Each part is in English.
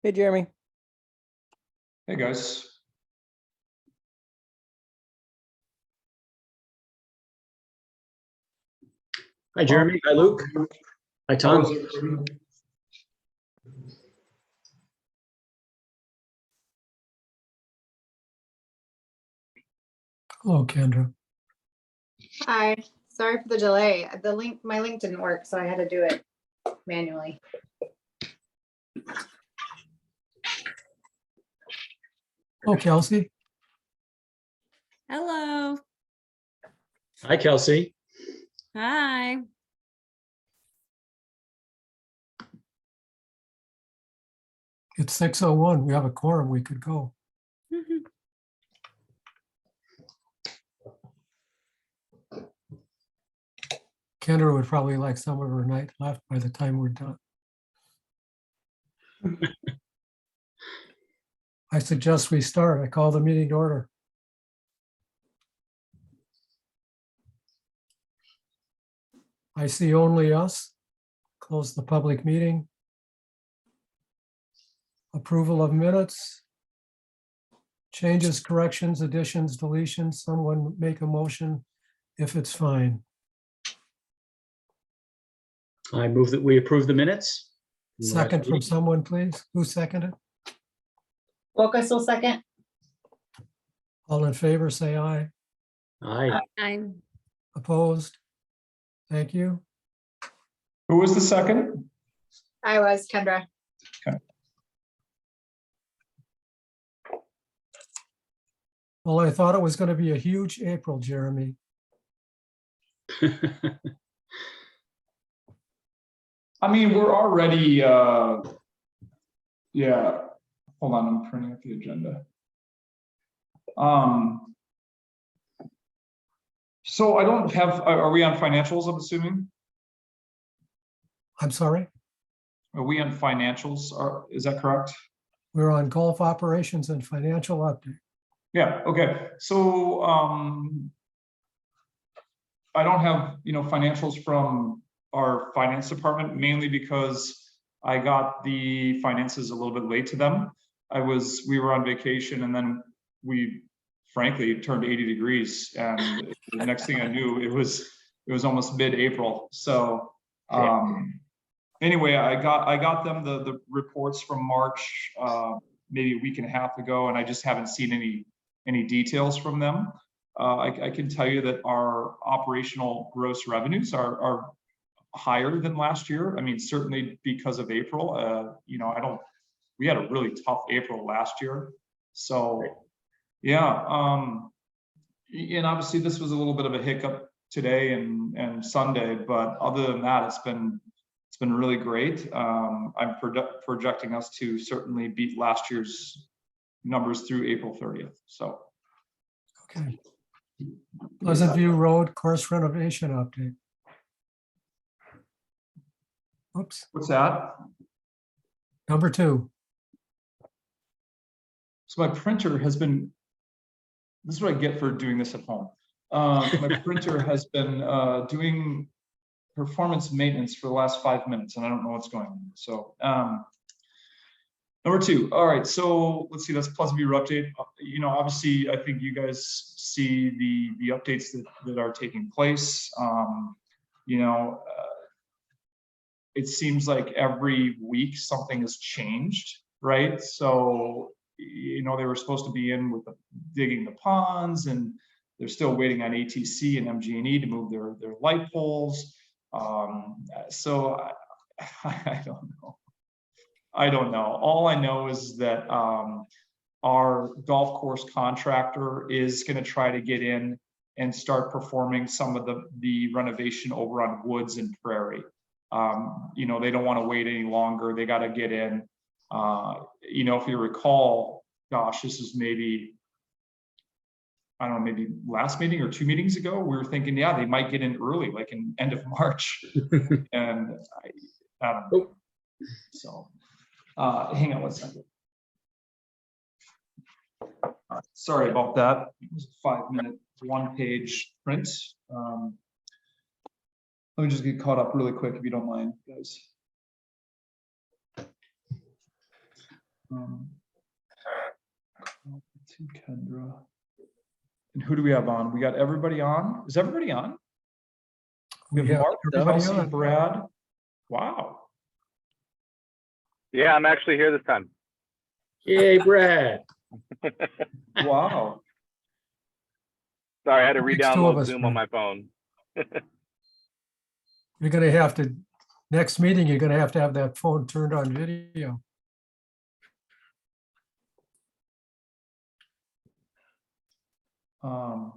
Hey, Jeremy. Hey, guys. Hi, Jeremy. Hi, Luke. Hi, How Tom. is everybody? Hello, Kendra. Hi, sorry for the delay. My link didn't work, so I had to do it manually. Oh, Kelsey. Hello. Hi, Kelsey. Hi. It's 6:01. We have a quorum. We could go. Kendra would probably like some of her night left by the time we're done. I suggest we start. I call the meeting to order. I see only us. Close the public meeting. Approval of minutes. Changes, corrections, additions, deletions. Someone make a motion if it's fine. I move that we approve the minutes. Second from someone, please. Who seconded? Focus will second. All in favor, say aye. Aye. I'm Opposed? Thank you. Who was the second? I was Kendra. Well, I thought it was going to be a huge April, Jeremy. I mean, we're already, yeah, hold on, I'm printing up the agenda. So I don't have, are we on financials, I'm assuming? I'm sorry, Are we on financials? Is that correct? we're on golf operations and financial update. Yeah, okay. So I don't have, financials from our finance department, mainly because I got the finances a little bit late to them. We were on vacation, and then frankly, it turned 80 degrees, and the next thing I knew, it was almost mid-April. So anyway, I got them the reports from March, maybe a week and a half ago, and I just haven't seen any details from them. I can tell you that our operational gross revenues are higher than last year. I mean, certainly because of April. We had a really tough April last year. So yeah, and obviously this was a little bit of a hiccup today and Sunday, but other than that, it's been really great. I'm projecting us to certainly beat last year's numbers through April 30th. So Okay. Pleasant View Road course renovation update. Oops, what's that? number 2. So my printer has been, this is what I get for doing this at home. My printer has been doing performance maintenance for the last 5 minutes, and I don't know what's going on. So number 2. All right, so let's see, that's Pleasant View update. Obviously, I think you guys see the updates that are taking place. It seems like every week something has changed, right? So, they were supposed to be in with digging the ponds, and they're still waiting on ATC and MG&E to move their light poles. So I don't know. I don't know. All I know is that our golf course contractor is going to try to get in and start performing some of the renovation over on Woods and Prairie. They don't want to wait any longer. They got to get in. If you recall, gosh, this is maybe, I don't know, maybe last meeting or 2 meetings ago, we were thinking, yeah, they might get in early, like in end of March. And I don't know. So hang on 1 second. Sorry about that. It was a 5-minute, 1-page print. Let me just get caught up really quick, if you don't mind, guys. To Kendra. And who do we have on? We got everybody on? Is everybody on? We We have have Mark, everybody Kelsey, on. Brad. Wow. Yeah, I'm actually here this time. Yay, Brad. Wow. Sorry, I had to It makes two of re-download us, Zoom on Brad. my phone. You're gonna have to, next meeting, you're gonna have to have that phone turned on video. Um,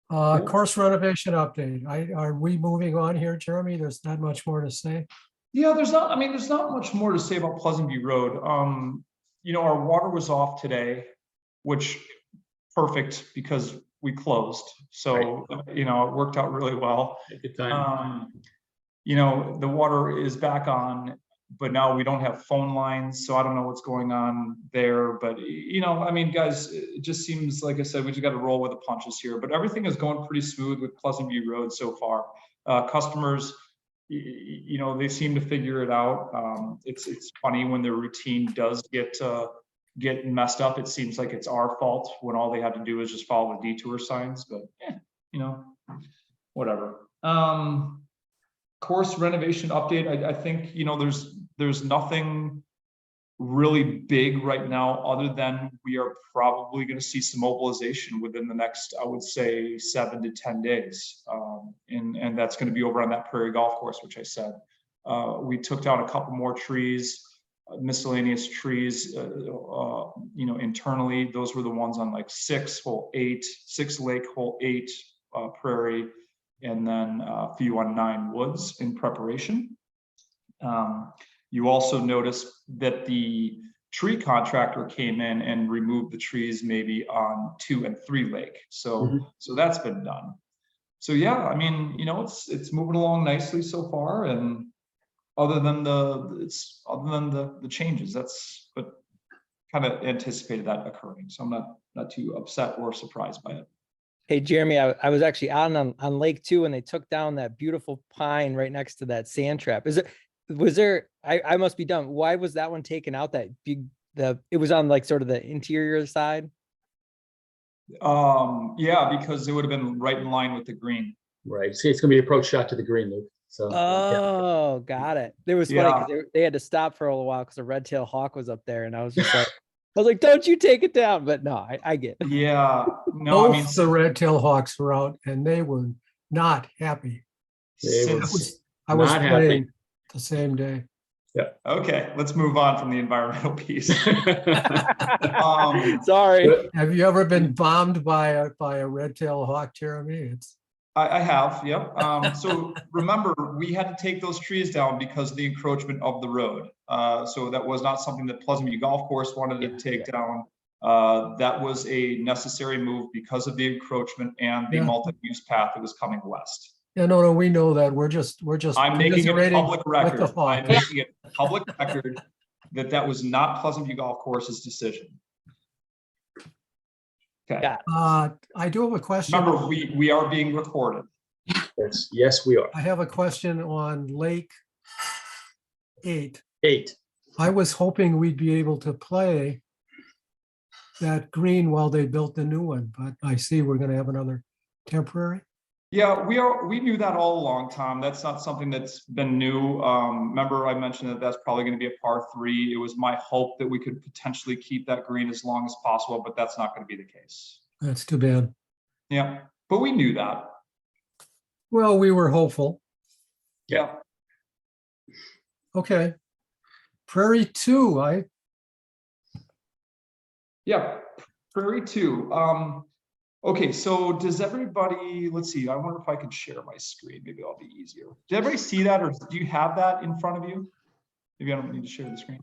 Cool. Course renovation update. Are we moving on here, Jeremy? There's not much more to say. Yeah, there's not much more to say about Pleasant View Road. Our water was off today, which perfect because we closed. So, it worked out really well. Good time. The water is back on, but now we don't have phone lines, so I don't know what's going on there. But guys, it just seems, like I said, we just got to roll with the punches here. But everything is going pretty smooth with Pleasant View Road so far. Customers, they seem to figure it out. It's funny when their routine does get messed up. It seems like it's our fault when all they had to do is just follow the detour signs. But whatever. Course renovation update. I think there's nothing really big right now, other than we are probably going to see some mobilization within the next, I would say, 7 to 10 days, and that's going to be over on that Prairie Golf Course, which I said. We took down a couple more trees, miscellaneous trees, internally. Those were the ones on like 6 Lake Hole 8 Prairie, and then a few on 9 Woods in preparation. You also notice that the tree contractor came in and removed the trees maybe on 2 and 3 Lake. So that's been done. So yeah, it's moving along nicely so far. And other than the changes, but kind of anticipated that occurring. So I'm not too upset or surprised by it. Hey, Jeremy, I was actually out on Lake 2 and they took down that beautiful pine right next to that sand trap. I must be dumb. Why was that one taken out? It was on like sort of the interior side. Yeah, because it would have been right in line with the green. Right. See, it's gonna be approach shot to the green, Luke. So Oh, got it. It was funny because they had to stop for a little while because the red-tailed hawk was up there, and I was just like, don't you take it down. But no, I get it. Yeah, no, Both the red-tailed hawks were out and they were not happy. I was not playing happy. the same day. okay, let's move on from the environmental piece. Sorry. Have you ever been bombed by a red-tailed hawk, Jeremy? I have, yep. So remember, we had to take those trees down because of the encroachment of the road. So that was not something that Pleasant View Golf Course wanted to take down. That was a necessary move because of the encroachment and the multi-use path that was coming west. Yeah, no, we know that. We're just. I'm making it commiserating public with the record. hawk. I'm making it public record that was not Pleasant View Golf Course's decision. Okay. Yeah. I do have a question. Remember, we are being recorded. Yes, we are. I have a question on Lake 8. 8. I was hoping we'd be able to play that green while they built the new one, but I see we're going to have another temporary. Yeah, we knew that all along, Tom. That's not something that's been new. Remember, I mentioned that that's probably going to be a par 3. It was my hope that we could potentially keep that green as long as possible, but that's not going to be the case. That's too bad. Yeah, but we knew that. Well, we were hopeful. Yeah. Okay. Prairie 2, Yeah, Prairie 2. Okay, so does everybody, let's see, I wonder if I can share my screen. Maybe it'll be easier. Did everybody see that, or do you have that in front of you? Maybe I don't need to share the screen.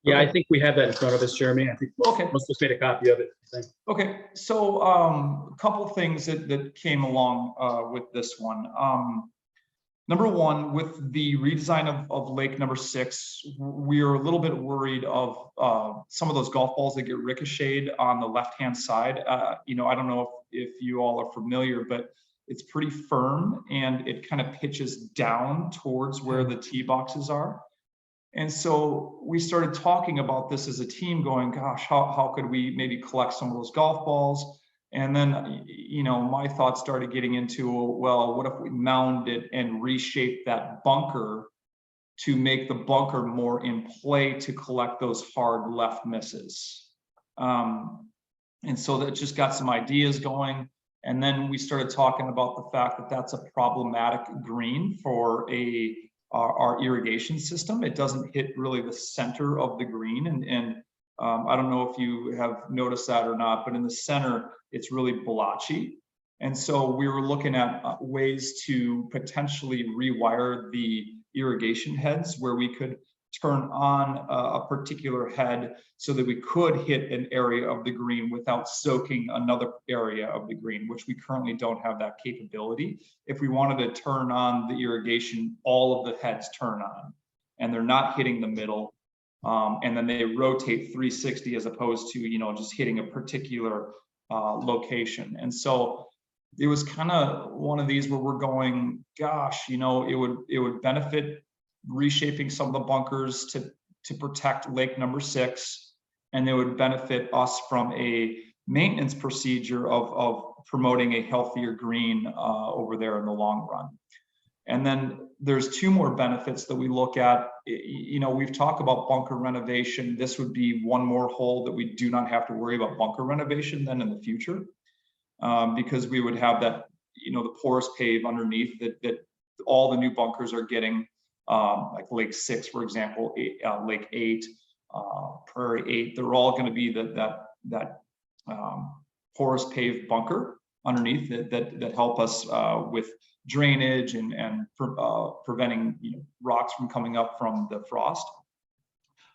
Yeah, Okay. I think we have that in front of us, Jeremy. I think Okay. most of us made a copy of it. I think. Okay, so a couple of things that came along with this one. Number one, with the redesign of Lake number 6, we are a little bit worried of some of those golf balls that get ricocheted on the left-hand side. I don't know if you all are familiar, but it's pretty firm and it kind of pitches down towards where the tee boxes are. And so we started talking about this as a team going, gosh, how could we maybe collect some of those golf balls? And then, you know, my thoughts started getting into, well, what if we mound it and reshape that bunker to make the bunker more in play to collect those hard left misses? And so that just got some ideas going. And then we started talking about the fact that that's a problematic green for our irrigation system. It doesn't hit really the center of the green. And I don't know if you have noticed that or not, but in the center, it's really blotchy. And so we were looking at ways to potentially rewire the irrigation heads where we could turn on a particular head so that we could hit an area of the green without soaking another area of the green, which we currently don't have that capability. If we wanted to turn on the irrigation, all of the heads turn on and they're not hitting the middle. And then they rotate 360 as opposed to, you know, just hitting a particular location. And so it was kind of one of these where we're going, gosh, you know, it would benefit reshaping some of the bunkers to protect lake number 6, and it would benefit us from a maintenance procedure of promoting a healthier green over there in the long run. And then there's 2 more benefits that we look at. You know, we've talked about bunker renovation. This would be one more hole that we do not have to worry about bunker renovation then in the future, because we would have that, you know, the porous pave underneath that all the new bunkers are getting. Like Lake 6, for example, Lake 8, Prairie 8, they're all going to be that porous paved bunker underneath that help us with drainage and preventing, you know, rocks from coming up from the frost.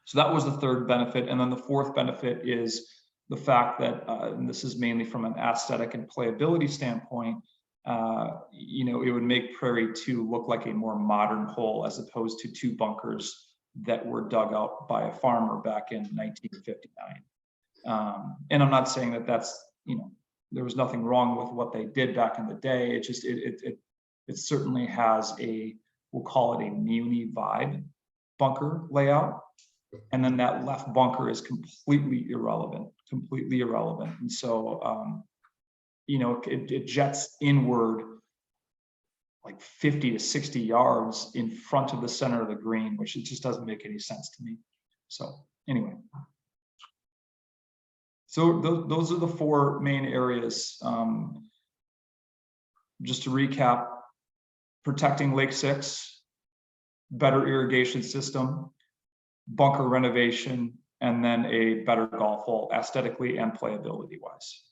So that was the 3rd benefit. And then the 4th benefit is the fact that, and this is mainly from an aesthetic and playability standpoint, you know, it would make Prairie 2 look like a more modern hole as opposed to 2 bunkers that were dug out by a farmer back in 1959. And I'm not saying that that's, you know, there was nothing wrong with what they did back in the day. It just, it certainly has we'll call it a Muni vibe bunker layout. And then that left bunker is completely irrelevant. And so, you know, it jets inward like 50 to 60 yards in front of the center of the green, which it just doesn't make any sense to me. So anyway, so those are the 4 main areas. Just to recap, protecting Lake 6, better irrigation system, bunker renovation, and then a better golf hole aesthetically and playability wise.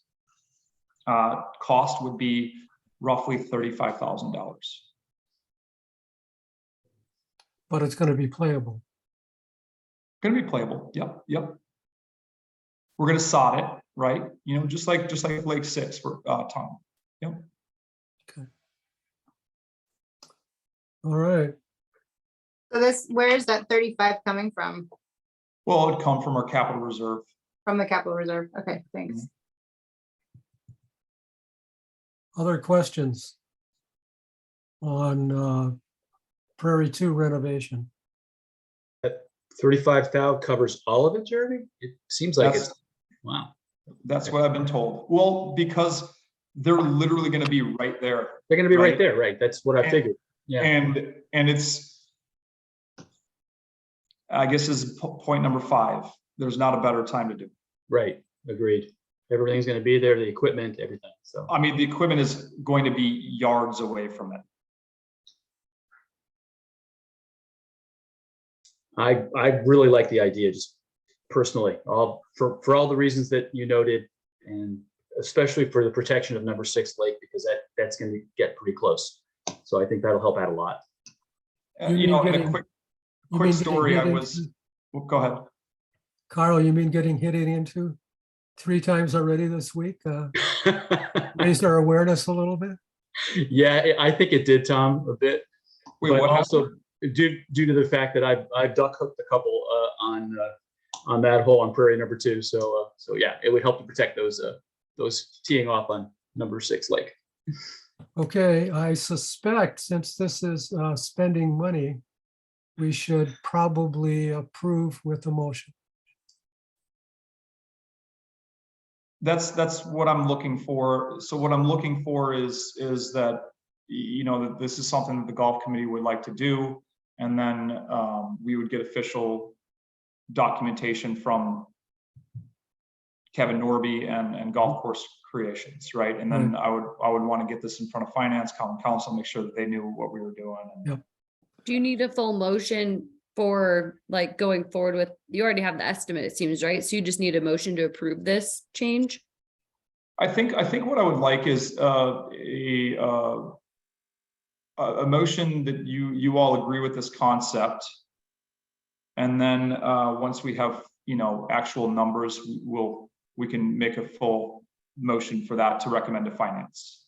Cost would be roughly $35,000. But it's going to be playable. Going to be playable. Yep. We're going to sod it, right? You know, just like Lake 6 for Tom. Yep. Okay. All right. So where is that 35 coming from? Well, it would come from our capital reserve. From the capital reserve. Okay, thanks. Other questions on Prairie 2 renovation? 35,000 covers all of it, Jeremy? It seems like it's, wow. That's what I've been told. Well, because they're literally going to be right there. They're going to be right Right. there, right? That's what I figured. Yeah. And it's, I guess is point number 5. There's not a better time to do. Right. Agreed. Everything's going to be there, the equipment, everything. So I mean, the equipment is going to be yards away from it. I really like the idea, just personally, for all the reasons that you noted, and especially for the protection of number 6 Lake, because that's going to get pretty close. So I think that'll help out a lot. You know, in a mean quick getting story, I hit was, into- well, go ahead. Carl, you mean getting hit into 3 times already this week? Raised our awareness a little bit? Yeah, I think it did, Tom, a bit. Wait, But what also happened? due to the fact that I've duck hooked a couple on that hole on Prairie number 2. So yeah, it would help to protect those teeing off on number 6 Lake. Okay, I suspect since this is spending money, we should probably approve with the motion. That's what I'm looking for. So what I'm looking for is that, that this is something that the golf committee would like to do. And then we would get official documentation from Kevin Norby and Golf Course Creations, right? And then I would want to get this in front of finance, common council, make sure that they knew what we were doing. Yep. Do you need a full motion for like going forward with, you already have the estimate, it seems, right? So you just need a motion to approve this change? I think what I would like is a motion that you all agree with this concept. And then once we have, actual numbers, we can make a full motion for that to recommend to finance.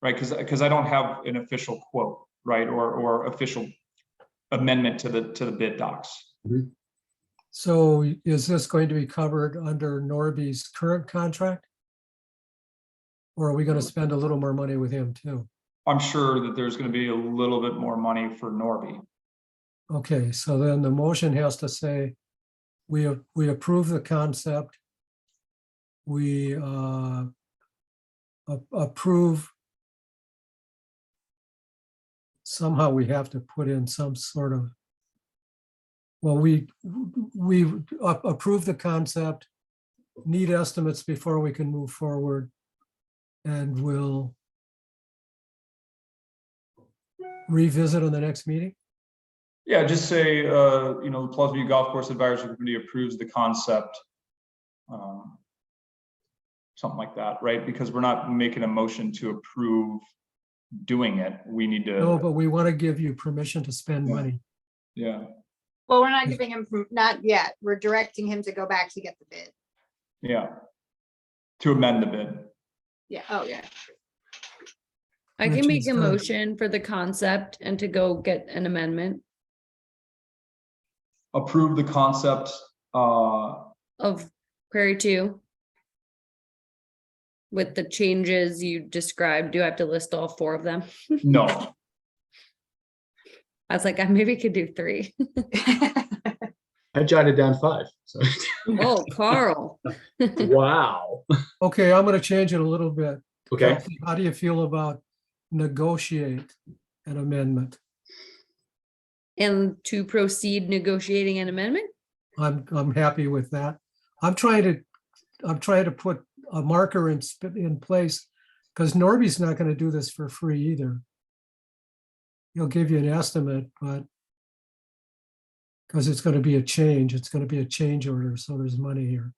Right, because I don't have an official quote, right, or official amendment to the bid docs. So is this going to be covered under Norby's current contract? Or are we going to spend a little more money with him too? I'm sure that there's going to be a little bit more money for Norby. Okay, so then the motion has to say, we approve the concept. We approve. Somehow we have to put in some sort of, well, we approve the concept, need estimates before we can move forward, and we'll revisit on the next meeting. Yeah, just say, the Pleasant View Golf Course Advisory Committee approves the concept. Something like that, right? Because we're not making a motion to approve doing it. We need to. No, but we want to give you permission to spend money. Yeah, Well, we're not giving him, not yet. We're directing him to go back to get the bid. yeah. To amend the bid. Yeah, oh, yeah. I Which can make is a good. motion for the concept and to go get an amendment Approve the concept. of Prairie 2 with the changes you described. Do I have to list all 4 of them? No, I was like, I maybe could do 3. I jotted down 5. So Oh, Carl. wow. Okay, I'm going to change it a little bit. Okay. Kelsey, how do you feel about negotiate an amendment? And to proceed negotiating an amendment? I'm happy with that. I'm trying to put a marker in place, because Norby's not going to do this for free either. He'll give you an estimate, but because it's going to be a change, it's going to be a change order, so there's money here.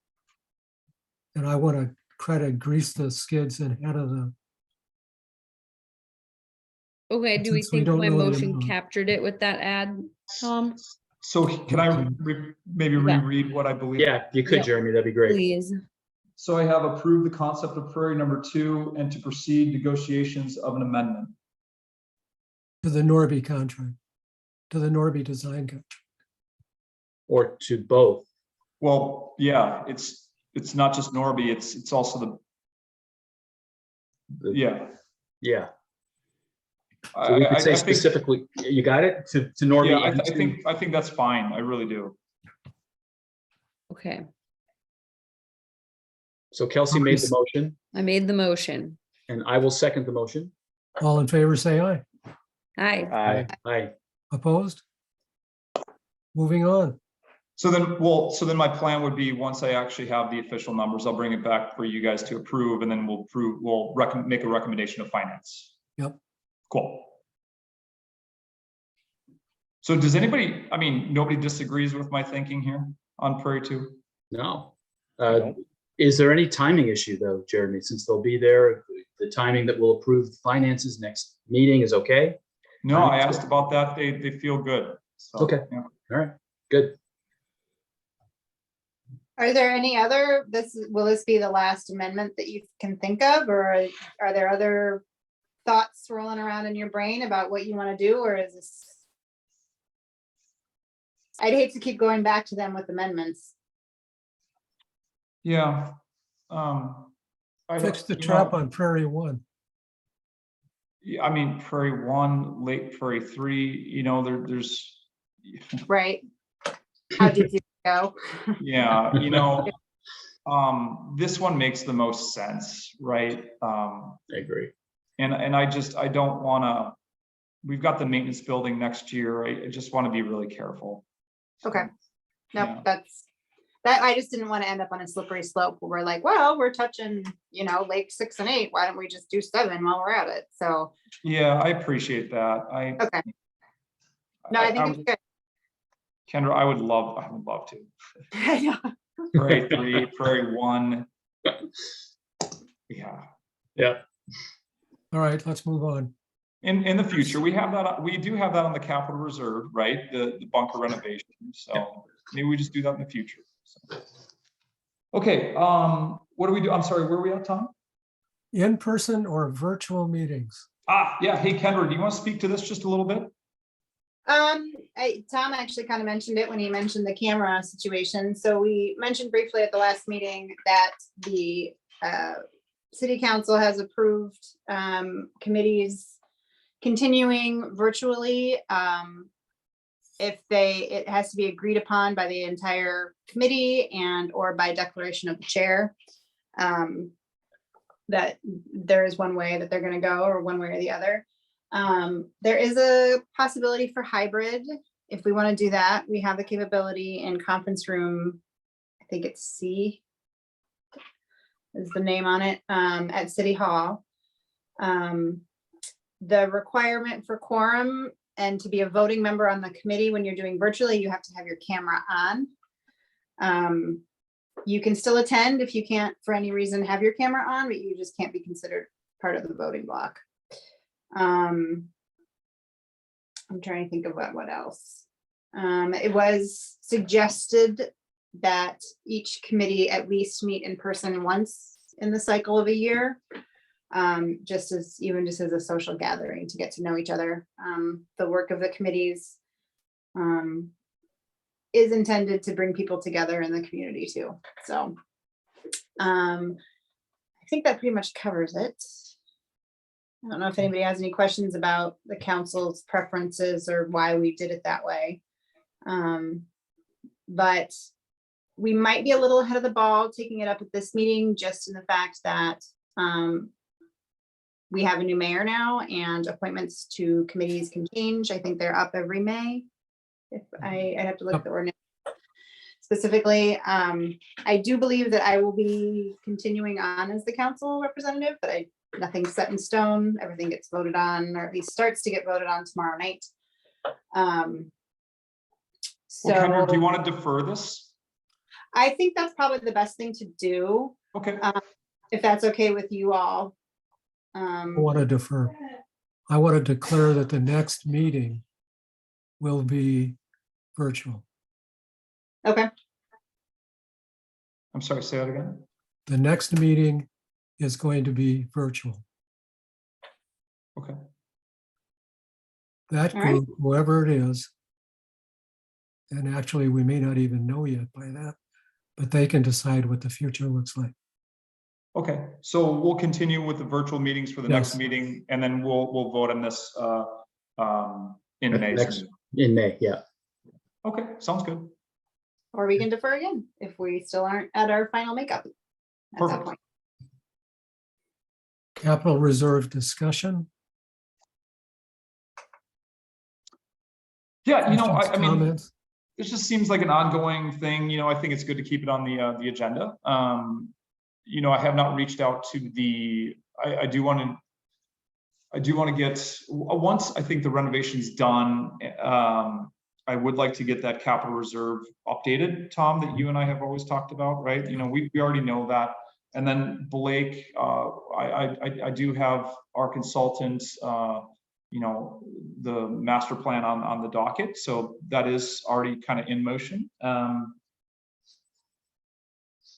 And I want to try to grease the skids ahead of the, Okay, do we Since we think don't my know the motion amount. captured it with that ad, Tom? so can I maybe Yeah. reread what I believe? Yeah, if you could, Yep. Jeremy, that'd be great. Please. So I have approved the concept of Prairie number 2 and to proceed negotiations of an amendment. to the Norby contract, to the Norby design contract. Or to both. Well, yeah, it's not just Norby, it's also yeah. Yeah. So we could say think- specifically, you got it? To Norby. Yeah, and I think that's fine. I really do. Okay, So Kelsey made the motion I made the motion. and I will second the motion. All in favor, say aye. Hi. Aye. Opposed? Moving on. So then my plan would be, once I actually have the official numbers, I'll bring it back for you guys to approve, and then we'll make a recommendation of finance. Yep. Cool. So does anybody, nobody disagrees with my thinking here on Prairie 2? No. Is there any timing issue though, Jeremy, since they'll be there? The timing that we'll approve the finances next meeting is okay? No, I asked about that. They feel good. So, Okay. yeah. All right, good. Are there any other, will this be the last amendment that you can think of, or are there other thoughts rolling around in your brain about what you want to do, or is this? I'd hate to keep going back to them with amendments. Yeah. Fix the trap on Prairie 1. Yeah, I mean, Prairie 1, Lake Prairie 3, you know, there's, Right? How deep do you go? yeah, you know, this one makes the most sense, right? I agree. And I don't wanna, we've got the maintenance building next year. I just want to be really careful. Okay. Yeah. Nope, that I just didn't want to end up on a slippery slope where we're like, well, we're touching, Lake 6 and 8. Why don't we just do 7 while we're at it? So, Yeah, I appreciate that. okay. No, I think I- it's good. Kendra, I would love to. I know. Prairie 3, Prairie 1. Yeah. Yeah. All right, let's move on. In the future, we do have that on the capital reserve, right? The bunker renovation. So maybe we just do that in the future. So. Okay, what do we do? I'm sorry, where are we at, Tom? In-person or virtual meetings? Yeah. Hey, Kendra, do you want to speak to this just a little bit? Tom actually kind of mentioned it when he mentioned the camera situation. So we mentioned briefly at the last meeting that the city council has approved committees continuing virtually. It has to be agreed upon by the entire committee and or by declaration of the chair. That there is one way that they're going to go or one way or the other. There is a possibility for hybrid. If we want to do that, we have the capability in conference room, I think it's C is the name on it, at City Hall. The requirement for quorum and to be a voting member on the committee when you're doing virtually, you have to have your camera on. You can still attend if you can't, for any reason, have your camera on, but you just can't be considered part of the voting block. I'm trying to think of what else. It was suggested that each committee at least meet in person once in the cycle of a year, just as a social gathering to get to know each other. The work of the committees is intended to bring people together in the community too. So I think that pretty much covers it. I don't know if anybody has any questions about the council's preferences or why we did it that way. But we might be a little ahead of the ball taking it up at this meeting, just in the fact that we have a new mayor now and appointments to committees can change. I think they're up every May. If I have to look at the ordinance specifically. I do believe that I will be continuing on as the council representative, but nothing's set in stone. Everything gets voted on, or at least starts to get voted on tomorrow night. So Well, Kendra, do you want to defer this? I think that's probably the best thing to do, Okay. if that's okay with you all. I want to defer. I want to declare that the next meeting will be virtual. Okay, I'm sorry, say that again. The next meeting is going to be virtual. Okay. That All right. group, whoever it is, and actually we may not even know yet by that, but they can decide what the future looks like. Okay, so we'll continue with the virtual meetings for the next Yes. meeting, and then we'll vote on this in May. In May, yeah. Okay, sounds good. or we can defer again if we still aren't at our final makeup at that Perfect. point. Capital reserve discussion. Yeah, I Questions, mean, comments? this just seems like an ongoing thing. I think it's good to keep it on the agenda. I have not reached out to I do want to get, once I think the renovation's done, I would like to get that capital reserve updated, Tom, that you and I have always talked about, right? We already know that. And then Blake, I do have our consultants, the master plan on the docket. So that is already kind of in motion.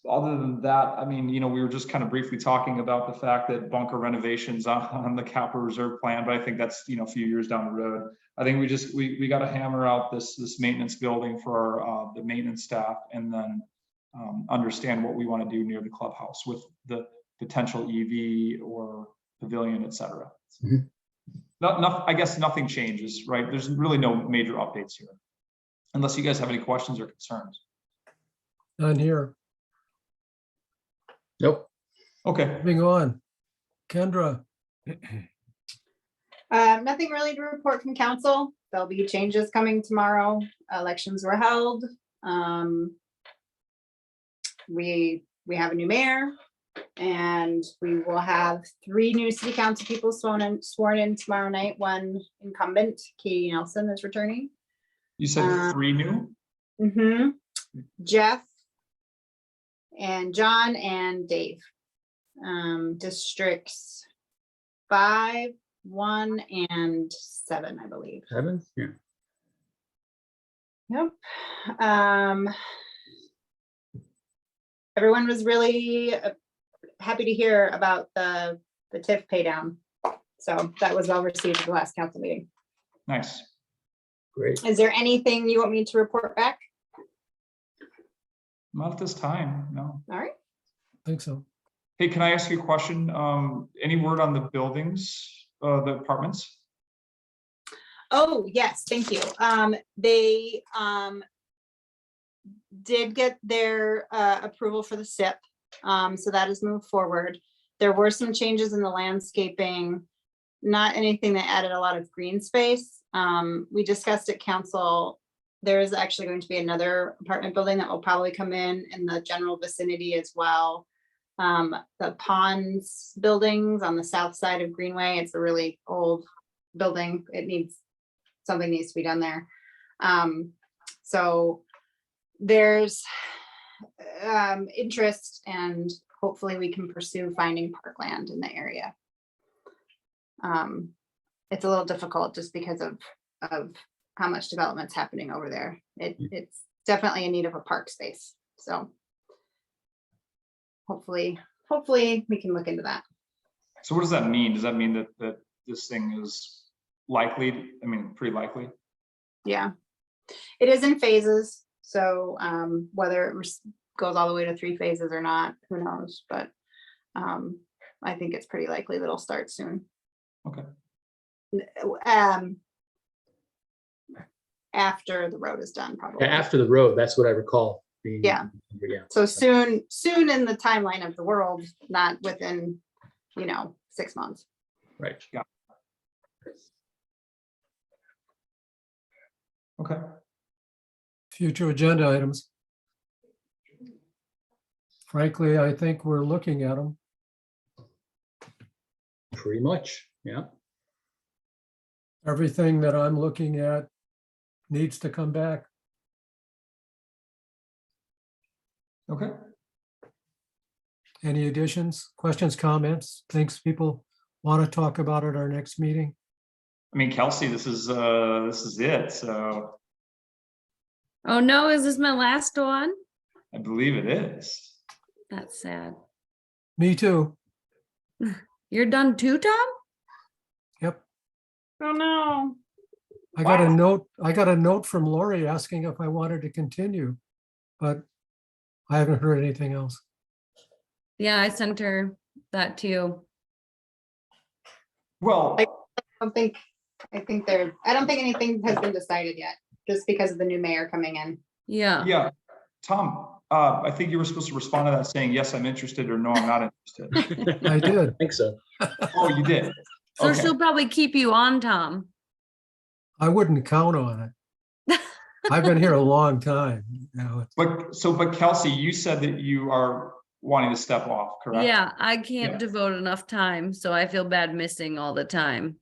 Other than that, I mean, we were just kind of briefly talking about the fact that bunker renovations on the capital reserve plan, but I think that's, a few years down the road. I think we got to hammer out this maintenance building for our, the maintenance staff, and then understand what we want to do near the clubhouse with the potential EV or pavilion, et cetera. Mhm. I guess nothing changes, right? There's really no major updates here. Unless you guys have any questions or concerns. None here. Nope. Okay, Moving on. Kendra, Nothing really to report from council. There'll be changes coming tomorrow. Elections were held. We have a new mayor, and we will have 3 new city council people sworn in tomorrow night. One incumbent, Katie Nelson, is returning. you said 3 new? Mm-hmm. Jeff and John and Dave. Districts 5, 1, and 7, I believe. 7? Yeah. Yep. Everyone was really happy to hear about the TIF pay down. So that was well received at the last council meeting. Nice. Great. Is there anything you want me to report back? Not at this time, no. All right. I think so. Hey, can I ask you a question? Any word on the buildings, the apartments? Oh, yes, thank you. They did get their approval for the SIP. So that has moved forward. There were some changes in the landscaping, not anything that added a lot of green space. We discussed at council, there is actually going to be another apartment building that will probably come in the general vicinity as well. The Ponds buildings on the south side of Greenway, it's a really old building. Something needs to be done there. So there's interest, and hopefully we can pursue finding parkland in the area. It's a little difficult just because of how much development's happening over there. It's definitely in need of a park space. So hopefully we can look into that. So what does that mean? Does that mean that this thing is likely? I mean, pretty likely? Yeah, it is in phases. So whether it goes all the way to 3 phases or not, who knows? But I think it's pretty likely that it'll start soon. Okay. After the road is done, probably. After the road, that's what I recall being. Yeah. Yeah. So soon in the timeline of the world, not within, 6 months. Right. Okay. Future agenda items. Frankly, I think we're looking at them. Pretty much. Yeah. Everything that I'm looking at needs to come back. Okay. Any additions, questions, comments, things people want to talk about at our next meeting? I mean, Kelsey, this is it. So Oh no, is this my last one? I believe it is. That's sad. Me too. You're done too, Tom? Yep. Oh, no. I got a note from Lori asking if I wanted to continue, but I haven't heard anything else. Yeah, I sent her that too. Well, I don't think anything has been decided yet, just because of the new mayor coming in. Yeah. yeah, Tom, I think you were supposed to respond to that saying, yes, I'm interested, or no, I'm not interested. I did. I think so. Oh, you did? So Okay. she'll probably keep you on, Tom. I wouldn't count on it. I've been here a long time. But Kelsey, you said that you are wanting to step off, correct? Yeah, I can't Yeah. devote enough time, so I feel bad missing all the time.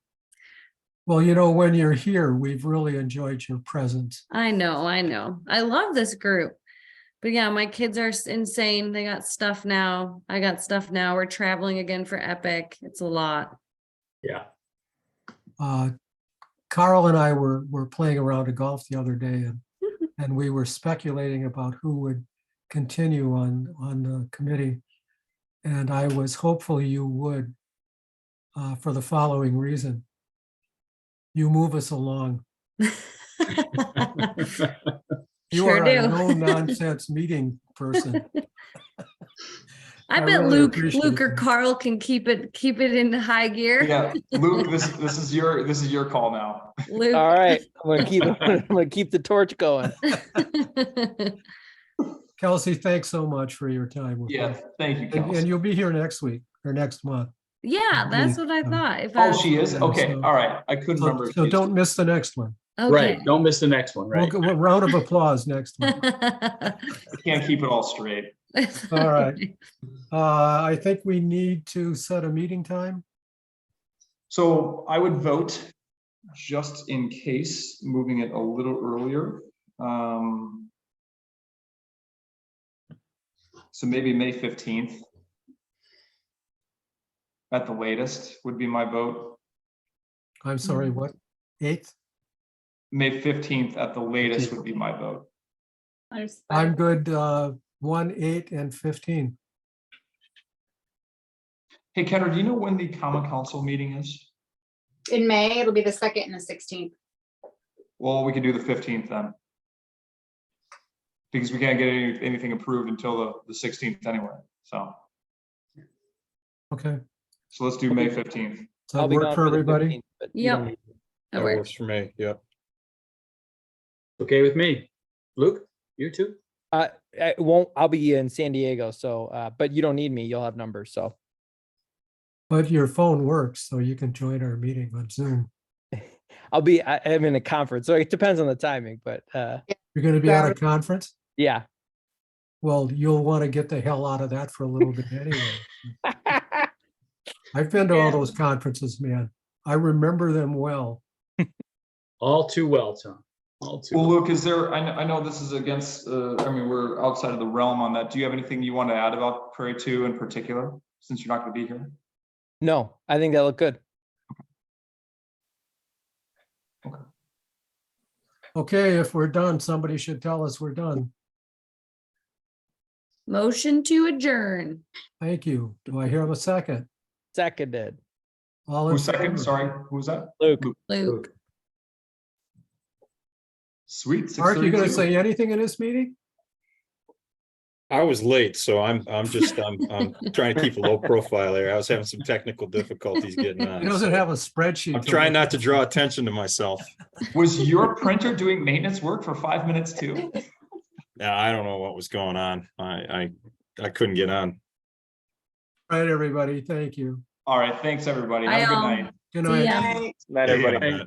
Well, when you're here, we've really enjoyed your presence. I know. I love this group. But yeah, my kids are insane. They got stuff now. I got stuff now. We're traveling again for Epic. It's a lot. Yeah. Carl and I were playing around at golf the other day, and we were speculating about who would continue on the committee. And I was hopeful you would, for the following reason. You move us along. You Sure are a do. no nonsense meeting person. I I bet really Luke appreciate or that. Carl can keep it in high gear. Yeah, Luke, this is your call now. All Luke. right, I'm gonna keep the torch going. Kelsey, thanks so much for your time with Yeah, us. thank you, And Kelsey. you'll be here next week or next month. Yeah, that's what I Um, thought. If Oh, I, she is? Yeah, Okay, so- all right. I couldn't So, remember. if so she is. don't miss the next one. Right, okay. don't miss the next one, right? We'll round of applause next one. I can't keep it all straight. All right. I think we need to set a meeting time. So I would vote, just in case, moving it a little earlier. So maybe May 15th. At the latest would be my vote. I'm sorry, what? 8th? May 15th at the latest would be my vote. I'm good, 1, 8, and 15. Hey, Kendra, do you know when the common council meeting is? In May, it'll be the 2nd and the 16th. Well, we could do the 15th then. Because we can't get anything approved until the 16th anyway, so Okay, let's do May 15th. does I'll that be work gone for the everybody? 15th, but you don't Yep. need- That That works. works for me, yep. Okay with me. Luke, you too? It won't, I'll be in San Diego, so, but you don't need me, you'll have numbers, so. But your phone works, so you can join our meeting on Zoom. I'm in a conference, so it depends on the timing, but, You're gonna be at a conference? yeah. Well, you'll want to get the hell out of that for a little bit anyway. I've been to all those conferences, man. I remember them well. All too well, Tom. All too Well, well. Luke, is there, I know this is against, I mean, we're outside of the realm on that. Do you have anything you want to add about Prairie 2 in particular, since you're not going to be here? No, I think that looked good. Okay, if we're done, somebody should tell us we're done. Motion to adjourn. Thank you. Do I hear a second? Seconded. All in Who's second? favor? Sorry, who was that? Luke, Luke. Sweet. Mark, you gonna 6:32. say anything in this meeting? I was late, so I'm trying to keep a low profile here. I was having some technical difficulties getting on. He doesn't so have a spreadsheet. I'm to trying look not to at. draw attention to myself. Was your printer doing maintenance work for 5 minutes too? Yeah, I don't know what was going on. I couldn't get on. All right, everybody, thank you. All right, thanks, everybody. Bye, Have a good all. night. Good See night. ya. night, Yeah, everybody. yeah.